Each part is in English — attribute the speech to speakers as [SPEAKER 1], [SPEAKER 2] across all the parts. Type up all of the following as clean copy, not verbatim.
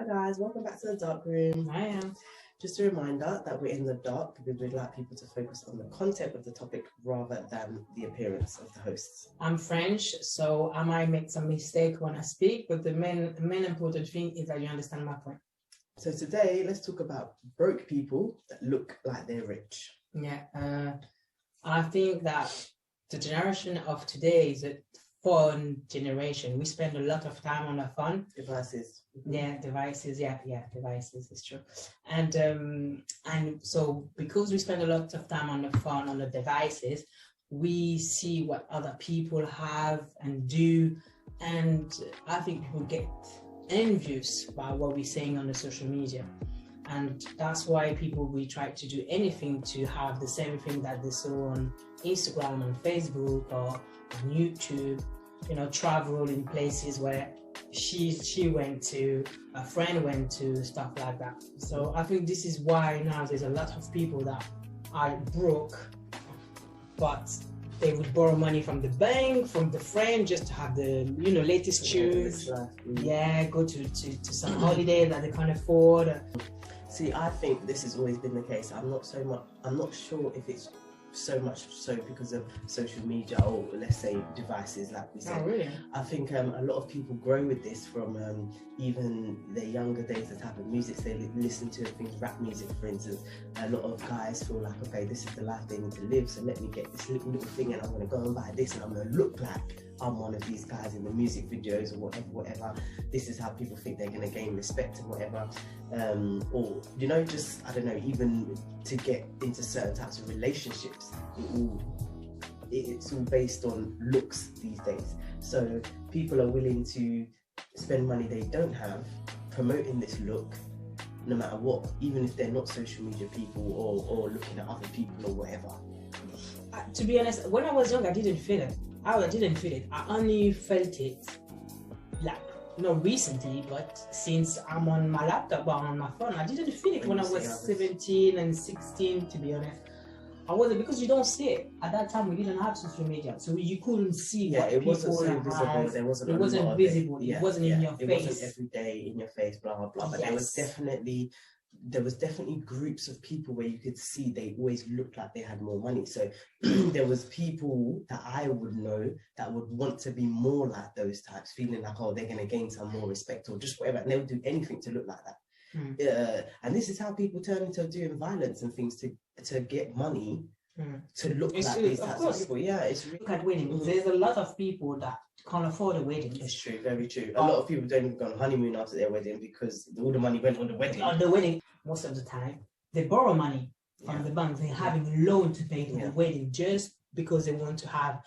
[SPEAKER 1] Hi guys, welcome back to the dark room.
[SPEAKER 2] I am.
[SPEAKER 1] Just a reminder that we're in the dark because we'd like people to focus on the content of the topic rather than the appearance of the hosts.
[SPEAKER 2] I'm French, so I might make some mistake when I speak, but the main important thing is that you understand my point.
[SPEAKER 1] So today, let's talk about broke people that look like they're rich.
[SPEAKER 2] Yeah, I think that the generation of today is a phone generation. We spend a lot of time on our phone.
[SPEAKER 1] Devices.
[SPEAKER 2] Yeah, devices. Yeah, devices. It's true. And so because we spend a lot of time on the phone, on the devices, we see what other people have and do, and I think people get envious by what we're saying on the social media. And that's why we try to do anything to have the same thing that they saw on Instagram, on Facebook, or on YouTube. You know, travel in places where she went to, a friend went to, stuff like that. So I think this is why now there's a lot of people that are broke, but they would borrow money from the bank, from the friend, just to have the latest shoes. Yeah, go to some holiday that they can't afford.
[SPEAKER 1] See, I think this has always been the case. I'm not sure if it's so much so because of social media or let's say devices, like we said.
[SPEAKER 2] Oh, really?
[SPEAKER 1] I think a lot of people grow with this from even their younger days, the type of music they listen to, things, rap music for instance. A lot of guys feel like, okay, this is the life they need to live, so let me get this little thing and I'm going to go and buy this and I'm going to look like I'm one of these guys in the music videos or whatever. This is how people think they're going to gain respect and whatever. Or, just, I don't know, even to get into certain types of relationships. It's all based on looks these days. So people are willing to spend money they don't have, promoting this look, no matter what, even if they're not social media people or looking at other people or whatever.
[SPEAKER 2] To be honest, when I was young, I didn't feel it. I only felt it not recently, but since I'm on my laptop or on my phone. I didn't feel it when I was 17 and 16, to be honest. I wasn't, because you don't see it. At that time, we didn't have social media, so you couldn't see what people
[SPEAKER 1] wasn't so visible.
[SPEAKER 2] It wasn't visible.
[SPEAKER 1] It
[SPEAKER 2] wasn't in your face.
[SPEAKER 1] It wasn't every day in your face, blah, blah, blah. But there was definitely groups of people where you could see they always looked like they had more money. So there was people that I would know that would want to be more like those types, feeling like, oh, they're going to gain some more respect or just whatever. And they would do anything to look like that. And this is how people turn into doing violence and things to get money, to look like these types of people. Yeah, it's really...
[SPEAKER 2] Look at weddings. There's a lot of people that can't afford a wedding.
[SPEAKER 1] It's true, very true. A lot of people don't even go on honeymoon after their wedding because all the money went on the wedding.
[SPEAKER 2] On the wedding, most of the time, they borrow money from the bank. They're having a loan to pay for the wedding just because they want to have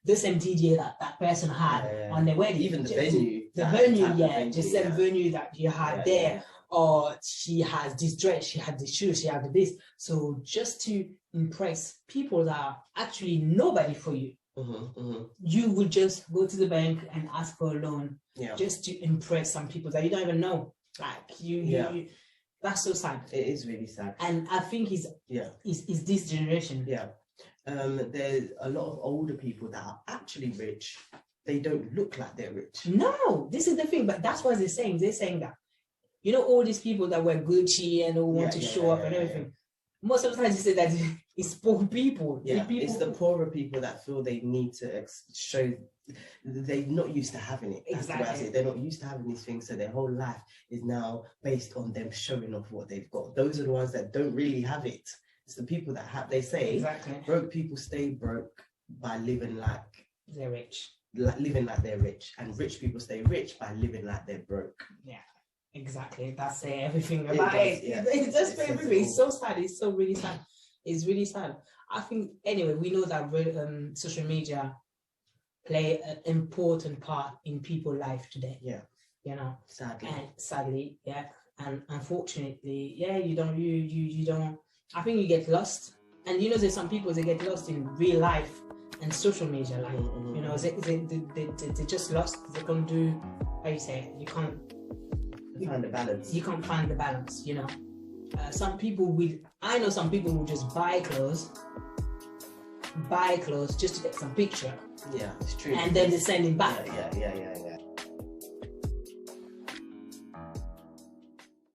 [SPEAKER 2] the same DJ that person had on their wedding.
[SPEAKER 1] Even the venue.
[SPEAKER 2] The venue that you had there. Or she has this dress, she had this shoe, she had this. So just to impress people that are actually nobody for you, you would just go to the bank and ask for a loan just to impress some people that you don't even know. Like you that's so sad.
[SPEAKER 1] It is really sad.
[SPEAKER 2] And I think is this generation.
[SPEAKER 1] Yeah. There's a lot of older people that are actually rich. They don't look like they're rich.
[SPEAKER 2] No, this is the thing, but that's what they're saying. They're saying that, all these people that wear Gucci and who want to show up and everything. Most of the time, you say that it's poor people.
[SPEAKER 1] Yeah, it's the poorer people that feel they need to show. They're not used to having it. That's exactly the way I say it. They're not used to having these things, so their whole life is now based on them showing off what they've got. Those are the ones that don't really have it. It's the people that have. They say broke people stay broke by living like
[SPEAKER 2] they're rich.
[SPEAKER 1] Living like they're rich, and rich people stay rich by living like they're broke.
[SPEAKER 2] Yeah. Exactly, that's everything about it. It's just everything. It's so sad. It's so really sad. It's really sad. I think anyway, we know that social media play an important part in people's life today. Yeah, sadly, and unfortunately, you don't. I think you get lost, and there's some people they get lost in real life and social media life. They just lost. They can't do. How you say it? You can't
[SPEAKER 1] find the balance.
[SPEAKER 2] You can't find the balance, some people I know some people will just buy clothes just to get some picture.
[SPEAKER 1] Yeah, it's true.
[SPEAKER 2] And then they send it back.
[SPEAKER 1] Yeah.